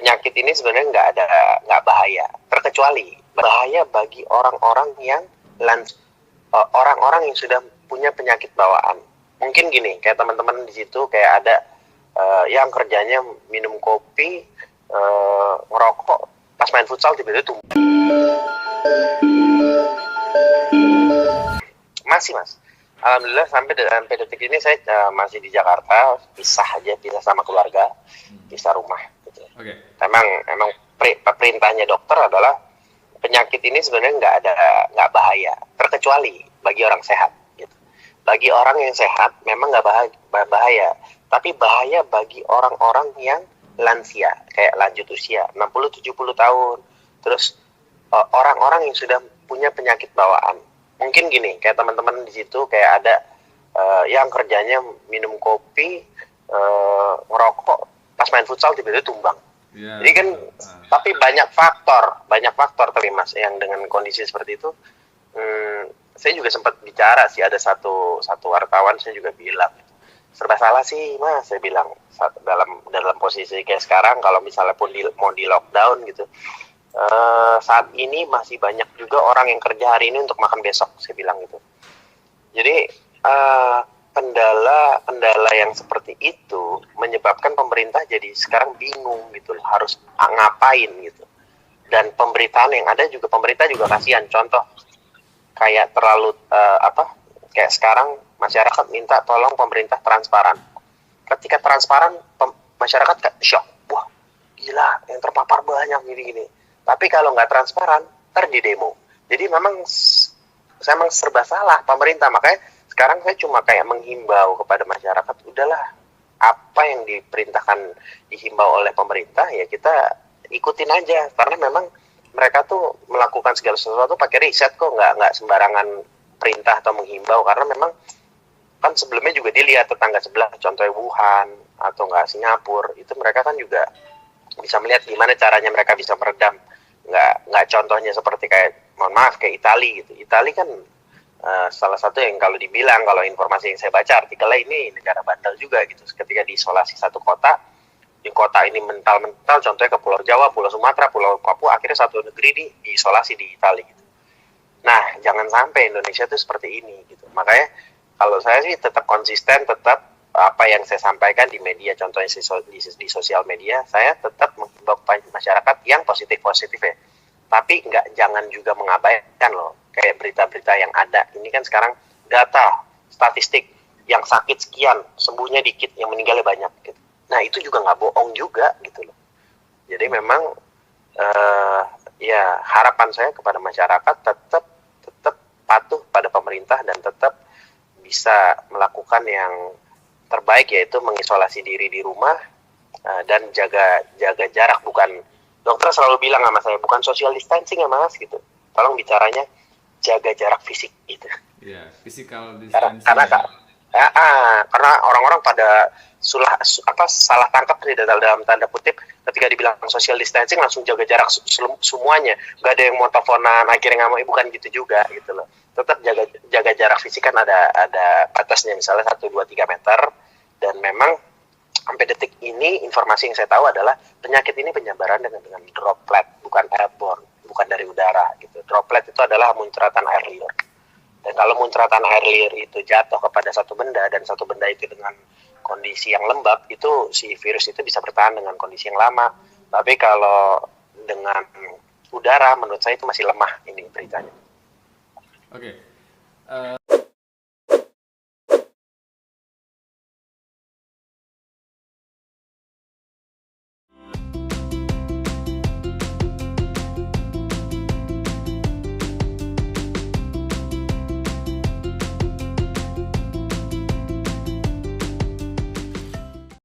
penyakit ini sebenarnya nggak bahaya, terkecuali bahaya bagi orang-orang yang orang-orang yang sudah punya penyakit bawaan. Mungkin gini, kayak teman-teman di situ kayak ada yang kerjanya minum kopi, ngerokok, pas main futsal tiba-tiba tumbang. Masih mas, alhamdulillah sampai detik ini saya masih di Jakarta, pisah sama keluarga, pisah rumah. Gitu. Oke. Emang perintahnya dokter adalah penyakit ini sebenarnya nggak bahaya, terkecuali bagi orang sehat. Gitu. Bagi orang yang sehat memang nggak bahaya, tapi bahaya bagi orang-orang yang lansia, kayak lanjut usia 60-70 tahun, terus orang-orang yang sudah punya penyakit bawaan. Mungkin gini, kayak teman-teman di situ kayak ada yang kerjanya minum kopi, ngerokok, pas main futsal tiba-tiba tumbang. Ya, Jadi kan, tapi banyak faktor tapi mas, yang dengan kondisi seperti itu, saya juga sempat bicara sih, ada satu wartawan saya juga bilang, serba salah sih mas, saya bilang dalam posisi kayak sekarang, kalau misalnya pun mau di lockdown gitu, saat ini masih banyak juga orang yang kerja hari ini untuk makan besok, saya bilang gitu. Jadi kendala yang seperti itu menyebabkan pemerintah jadi sekarang bingung gitu loh, harus ngapain gitu. Dan pemberitaan yang ada juga, pemerintah juga kasihan. Contoh kayak terlalu kayak sekarang masyarakat minta tolong pemerintah transparan. Ketika transparan, masyarakat shock, wah gila yang terpapar banyak gini-gini. Tapi kalau nggak transparan, di demo. Jadi memang serba salah pemerintah. Makanya sekarang saya cuma kayak menghimbau kepada masyarakat, udahlah, apa yang diperintahkan, dihimbau oleh pemerintah, ya kita ikutin aja. Karena memang mereka tuh melakukan segala sesuatu pakai riset kok, nggak sembarangan perintah atau menghimbau. Karena memang kan sebelumnya juga dilihat tetangga sebelah, contohnya Wuhan atau nggak Singapura, itu mereka kan juga bisa melihat gimana caranya mereka bisa meredam. Nggak contohnya seperti kayak, mohon maaf, kayak Italia gitu. Italia kan salah satu yang kalau dibilang, kalau informasi yang saya baca artikelnya, ini negara bandel juga gitu. Ketika diisolasi satu kota, di kota ini mental-mental, contohnya ke Pulau Jawa, Pulau Sumatera, Pulau Papua, akhirnya satu negeri diisolasi di Italia gitu. Nah, jangan sampai Indonesia itu seperti ini gitu. Makanya kalau saya sih tetap konsisten, tetap apa yang saya sampaikan di media, contohnya di sosial media, saya tetap menghimbau masyarakat yang positif ya. Tapi jangan juga mengabaikan loh, kayak berita-berita yang ada. Ini kan sekarang data, statistik, yang sakit sekian, sembuhnya dikit, yang meninggalnya banyak gitu. Nah itu juga nggak bohong juga gitu loh. Jadi memang ya harapan saya kepada masyarakat tetap patuh pada pemerintah dan tetap bisa melakukan yang terbaik, yaitu mengisolasi diri di rumah dan jaga jarak. Bukan, dokter selalu bilang sama saya, bukan social distancing ya mas gitu, tolong bicaranya jaga jarak fisik gitu. Iya, physical distancing. Karena orang-orang pada salah tangkap dalam tanda kutip, ketika dibilang social distancing langsung jaga jarak semuanya, nggak ada yang mau teleponan, akhirnya nggak mau, bukan gitu juga gitu loh. Tetap jaga jarak fisik, kan ada batasnya, misalnya 1, 2, 3 meter. Dan memang sampai detik ini informasi yang saya tahu adalah penyakit ini penyebaran dengan droplet, bukan airborne, bukan dari udara gitu. Droplet itu adalah muncratan air liur. Dan kalau muncratan air liur itu jatuh kepada satu benda, dan satu benda itu dengan kondisi yang lembab, itu si virus itu bisa bertahan dengan kondisi yang lama. Tapi kalau dengan udara, menurut saya itu masih lemah ini beritanya. Oke.